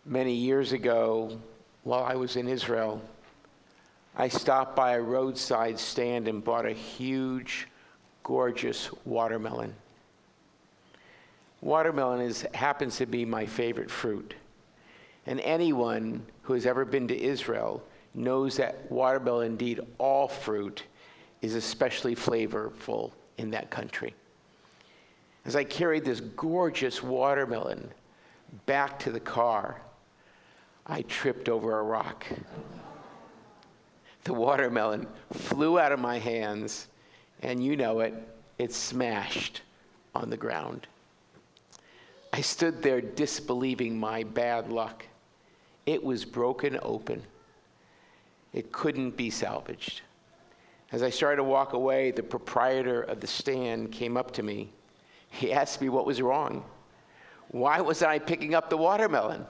Many years ago, while I was in Israel, I stopped by a roadside stand and bought a huge, gorgeous watermelon. Watermelon happens to be my favorite fruit. And anyone who has ever been to Israel knows that watermelon, indeed all fruit, is especially flavorful in that country. As I carried this gorgeous watermelon back to the car, I tripped over a rock. The watermelon flew out of my hands, and you know it, it smashed on the ground. I stood there disbelieving my bad luck. It was broken open. It couldn't be salvaged. As I started to walk away, the proprietor of the stand came up to me. He asked me what was wrong. Why was I picking up the watermelon?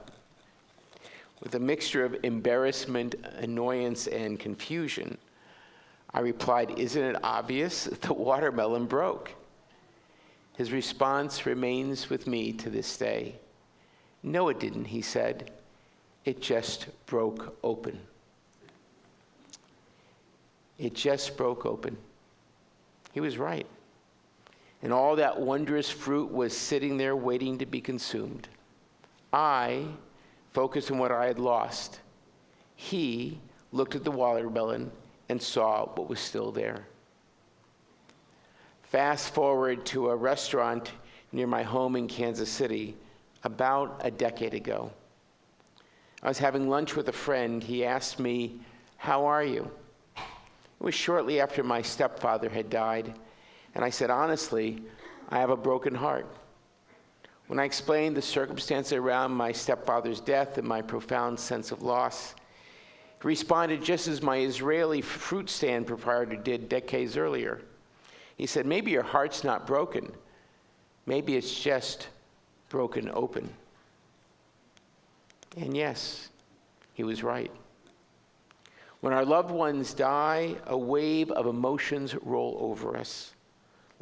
With a mixture of embarrassment, annoyance, and confusion, I replied, "Isn't it obvious? The watermelon broke." His response remains with me to this day. "No, it didn't," he said. "It just broke open." It just broke open. He was right. And all that wondrous fruit was sitting there waiting to be consumed. I focused on what I had lost. He looked at the watermelon and saw what was still there. Fast forward to a restaurant near my home in Kansas City about a decade ago. I was having lunch with a friend. He asked me, "How are you?" It was shortly after my stepfather had died, and I said, "Honestly, I have a broken heart." When I explained the circumstances around my stepfather's death and my profound sense of loss, he responded just as my Israeli fruit stand proprietor did decades earlier. He said, "Maybe your heart's not broken. Maybe it's just broken open." And yes, he was right. When our loved ones die, a wave of emotions roll over us.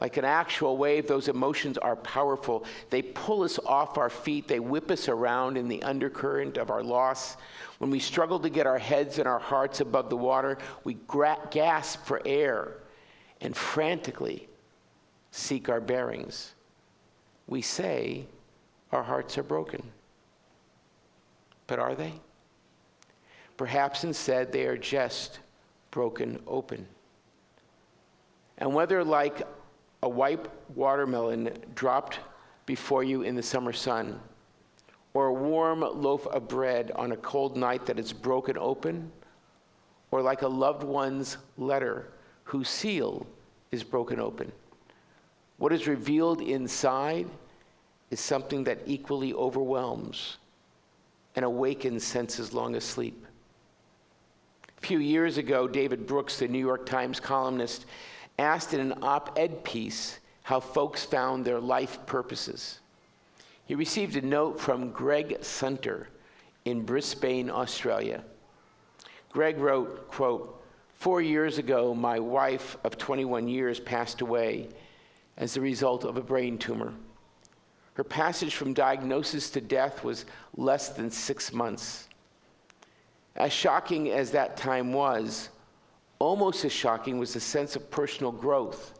Like an actual wave, those emotions are powerful. They pull us off our feet. They whip us around in the undercurrent of our loss. When we struggle to get our heads and our hearts above the water, we gasp for air and frantically seek our bearings. We say our hearts are broken. But are they? Perhaps instead they are just broken open. And whether like a white watermelon dropped before you in the summer sun, or a warm loaf of bread on a cold night that is broken open, or like a loved one's letter whose seal is broken open, what is revealed inside is something that equally overwhelms and awakens senses long asleep. A few years ago, David Brooks, the New York Times columnist, asked in an op-ed piece how folks found their life purposes. He received a note from Greg Sunter in Brisbane, Australia. Greg wrote, quote, "4 years ago, my wife of 21 years passed away as a result of a brain tumor. Her passage from diagnosis to death was less than 6 months. As shocking as that time was, almost as shocking was the sense of personal growth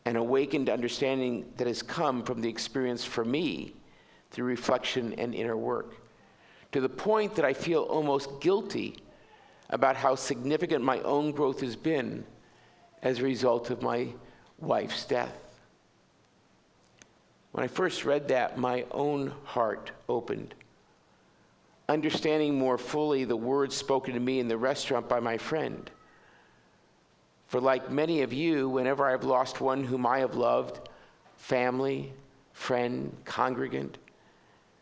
and awakened understanding that has come from the experience for me through reflection and inner work, to the point that I feel almost guilty about how significant my own growth has been as a result of my wife's death." When I first read that, my own heart opened. Understanding more fully the words spoken to me in the restaurant by my friend. For like many of you, whenever I've lost one whom I have loved, family, friend, congregant,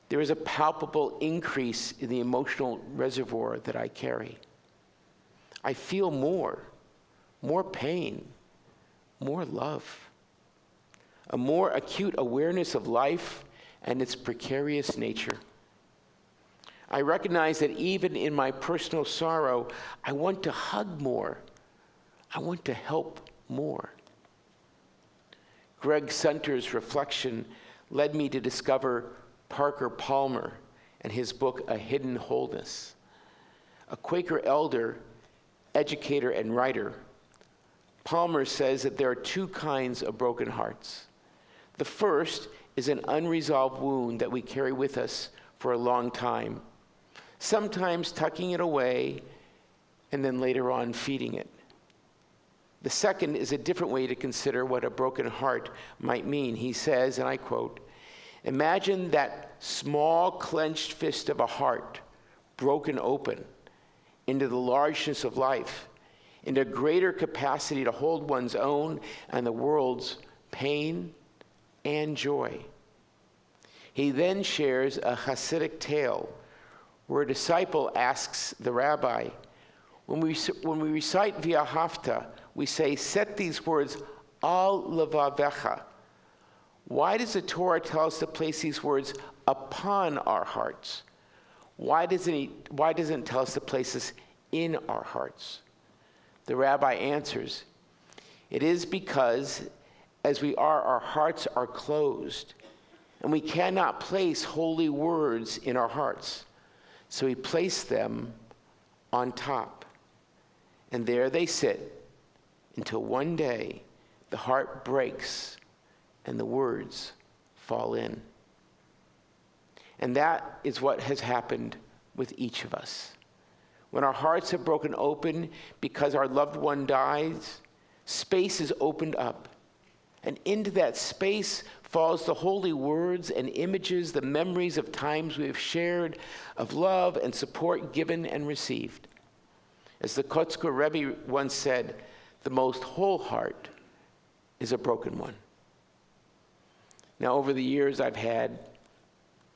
there is a palpable increase in the emotional reservoir that I carry. I feel more pain, more love, a more acute awareness of life and its precarious nature. I recognize that even in my personal sorrow, I want to hug more. I want to help more. Greg Sunter's reflection led me to discover Parker Palmer and his book, A Hidden Wholeness. A Quaker elder, educator, and writer, Palmer says that there are two kinds of broken hearts. The first is an unresolved wound that we carry with us for a long time, sometimes tucking it away and then later on feeding it. The second is a different way to consider what a broken heart might mean. He says, and I quote, "Imagine that small clenched fist of a heart broken open into the largeness of life, into greater capacity to hold one's own and the world's pain and joy." He then shares a Hasidic tale where a disciple asks the rabbi, when we recite V'ahavta, we say, "Set these words al levavecha." Why does the Torah tell us to place these words upon our hearts? Why doesn't it tell us to place this in our hearts? The rabbi answers, "It is because as we are, our hearts are closed, and we cannot place holy words in our hearts. So we place them on top. And there they sit until one day the heart breaks and the words fall in." And that is what has happened with each of us. When our hearts have broken open because our loved one dies, space is opened up. And into that space falls the holy words and images, the memories of times we have shared, of love and support given and received. As the Kotzker Rabbi once said, the most whole heart is a broken one. Now, over the years, I've had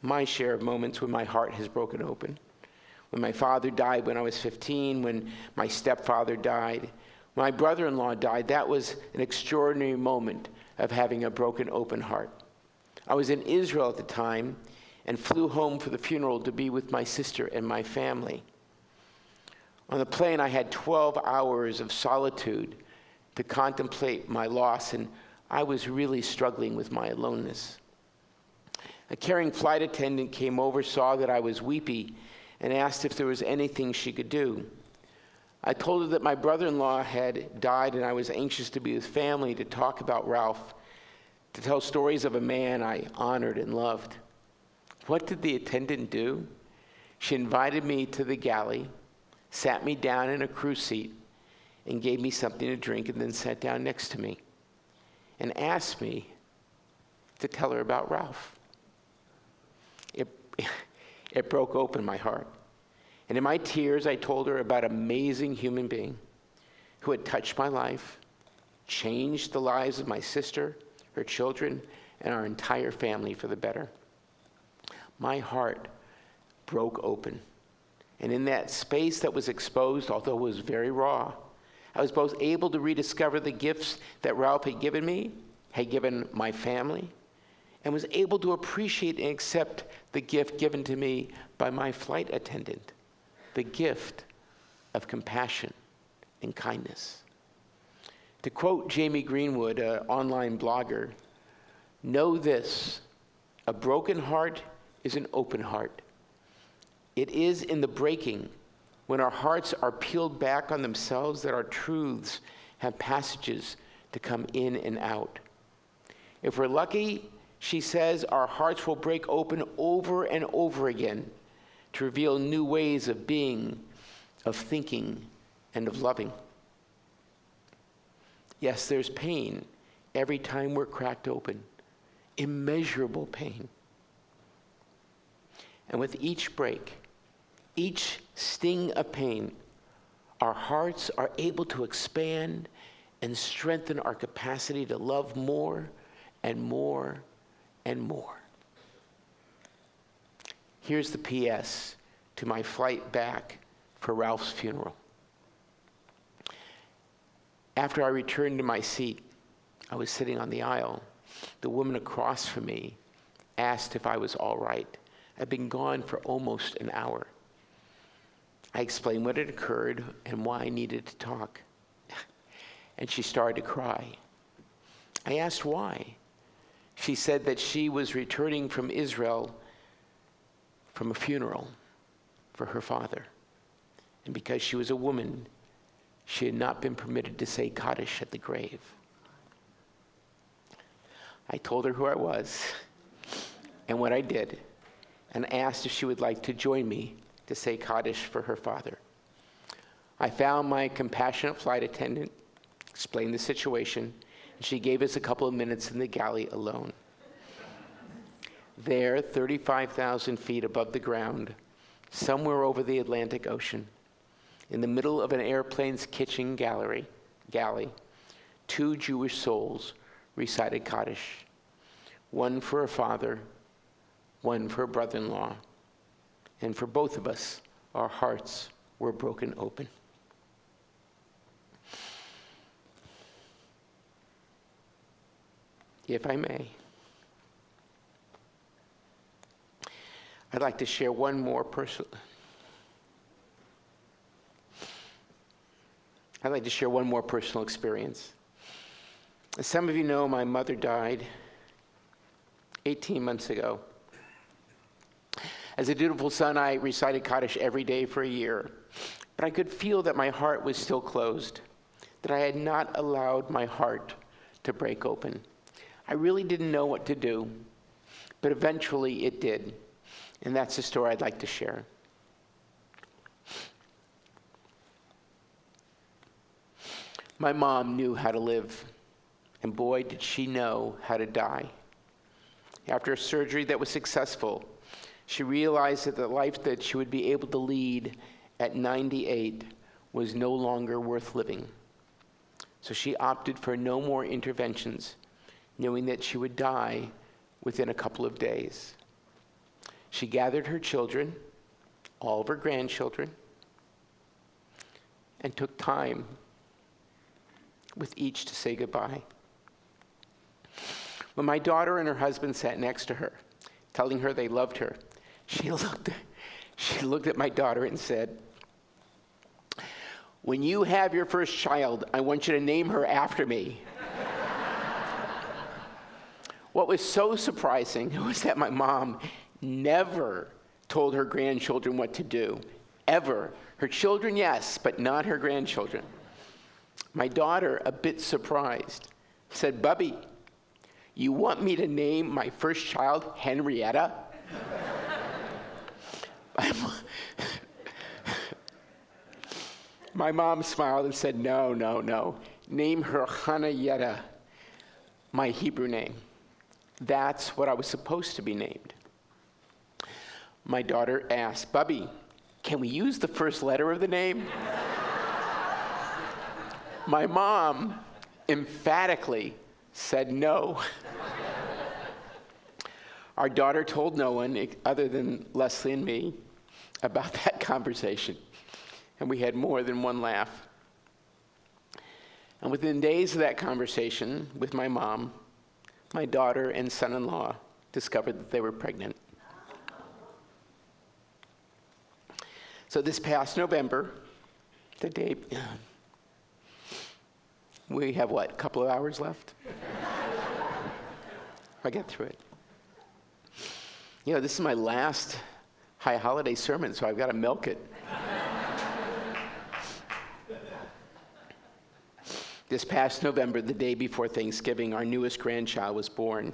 my share of moments when my heart has broken open. When my father died when I was 15, when my stepfather died, when my brother-in-law died, that was an extraordinary moment of having a broken open heart. I was in Israel at the time and flew home for the funeral to be with my sister and my family. On the plane, I had 12 hours of solitude to contemplate my loss, and I was really struggling with my aloneness. A caring flight attendant came over, saw that I was weepy, and asked if there was anything she could do. I told her that my brother-in-law had died and I was anxious to be with family, to talk about Ralph, to tell stories of a man I honored and loved. What did the attendant do? She invited me to the galley, sat me down in a crew seat, and gave me something to drink, and then sat down next to me and asked me to tell her about Ralph. It broke open my heart. And in my tears, I told her about an amazing human being who had touched my life, changed the lives of my sister, her children, and our entire family for the better. My heart broke open. And in that space that was exposed, although it was very raw, I was both able to rediscover the gifts that Ralph had given me, had given my family, and was able to appreciate and accept the gift given to me by my flight attendant, the gift of compassion and kindness. To quote Jamie Greenwood, an online blogger, "Know this, a broken heart is an open heart. It is in the breaking, when our hearts are peeled back on themselves, that our truths have passages to come in and out. If we're lucky," she says, "our hearts will break open over and over again to reveal new ways of being, of thinking, and of loving." Yes, there's pain every time we're cracked open, immeasurable pain. And with each break, each sting of pain, our hearts are able to expand and strengthen our capacity to love more and more and more. Here's the PS to my flight back for Ralph's funeral. After I returned to my seat, I was sitting on the aisle. The woman across from me asked if I was all right. I'd been gone for almost an hour. I explained what had occurred and why I needed to talk. And she started to cry. I asked why. She said that she was returning from Israel from a funeral for her father. And because she was a woman, she had not been permitted to say Kaddish at the grave. I told her who I was and what I did, and asked if she would like to join me to say Kaddish for her father. I found my compassionate flight attendant, explained the situation, and she gave us a couple of minutes in the galley alone. There, 35,000 feet above the ground, somewhere over the Atlantic Ocean, in the middle of an airplane's kitchen galley, two Jewish souls recited Kaddish, one for a father, one for a brother-in-law. And for both of us, our hearts were broken open. If I may, I'd like to share one more personal experience. As some of you know, my mother died 18 months ago. As a dutiful son, I recited Kaddish every day for a year, but I could feel that my heart was still closed, that I had not allowed my heart to break open. I really didn't know what to do, but eventually it did, and that's the story I'd like to share. My mom knew how to live, and boy, did she know how to die. After a surgery that was successful, she realized that the life that she would be able to lead at 98 was no longer worth living. So she opted for no more interventions, knowing that she would die within a couple of days. She gathered her children, all of her grandchildren, and took time with each to say goodbye. When my daughter and her husband sat next to her, telling her they loved her, she looked at my daughter and said, "When you have your first child, I want you to name her after me." What was so surprising was that my mom never told her grandchildren what to do, ever. Her children, yes, but not her grandchildren. My daughter, a bit surprised, said, "Bubby, you want me to name my first child Henrietta?" My mom smiled and said, no. Name her Hanayetta, my Hebrew name. That's what I was supposed to be named. My daughter asked, "Bubby, can we use the first letter of the name?" My mom emphatically said no. Our daughter told no one other than Leslie and me about that conversation, and we had more than one laugh. And within days of that conversation with my mom, my daughter and son-in-law discovered that they were pregnant. So this past November, the day, we have what, a couple of hours left? I'll get through it. You know, this is my last high holiday sermon, so I've got to milk it. This past November, the day before Thanksgiving, our newest grandchild was born.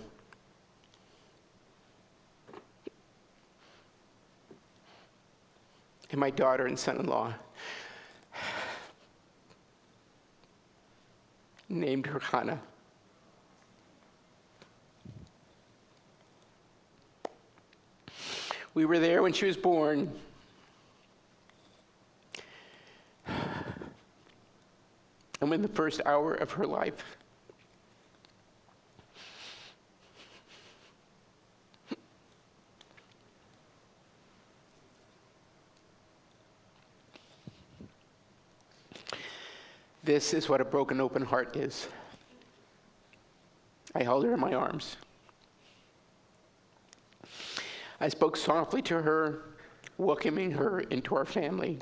And my daughter and son-in-law named her Hannah. We were there when she was born. And in the first hour of her life, this is what a broken open heart is. I held her in my arms. I spoke softly to her, welcoming her into our family.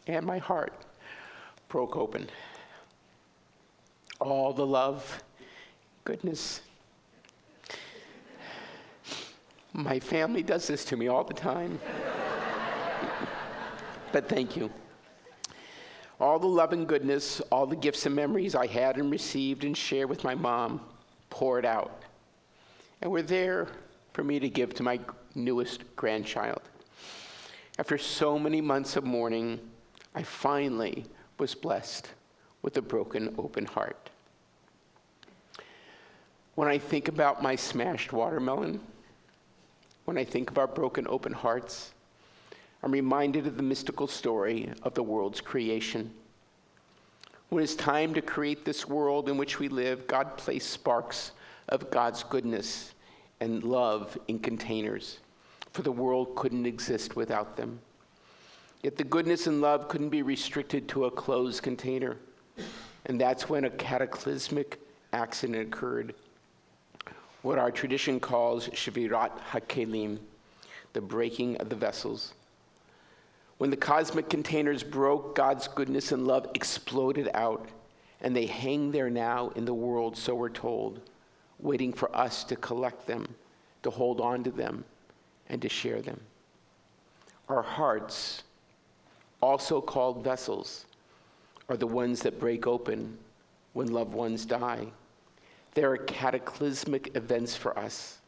And my heart broke open. All the love, goodness, My family does this to me all the time. But thank you. All the love and goodness, all the gifts and memories I had and received and shared with my mom poured out and were there for me to give to my newest grandchild. After so many months of mourning, I finally was blessed with a broken, open heart. When I think about my smashed watermelon, when I think of our broken, open hearts, I'm reminded of the mystical story of the world's creation. When it's time to create this world in which we live, God placed sparks of God's goodness and love in containers, for the world couldn't exist without them. Yet the goodness and love couldn't be restricted to a closed container. And that's when a cataclysmic accident occurred, what our tradition calls Shvirat HaKelim, the breaking of the vessels. When the cosmic containers broke, God's goodness and love exploded out, and they hang there now in the world, so we're told, waiting for us to collect them, to hold on to them, and to share them. Our hearts, also called vessels, are the ones that break open when loved ones die. They are cataclysmic events for us.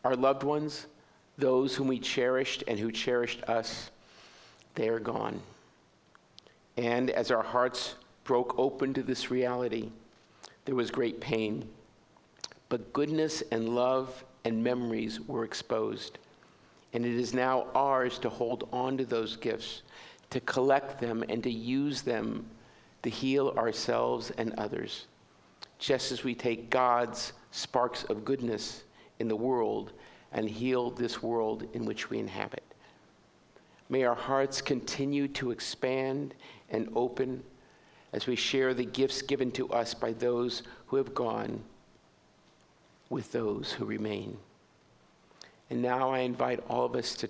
Our loved ones, those whom we cherished and who cherished us, they are gone. And as our hearts broke open to this reality, there was great pain. But goodness and love and memories were exposed. And it is now ours to hold on to those gifts, to collect them and to use them to heal ourselves and others, just as we take God's sparks of goodness in the world and heal this world in which we inhabit. May our hearts continue to expand and open as we share the gifts given to us by those who have gone with those who remain. And now I invite all of us to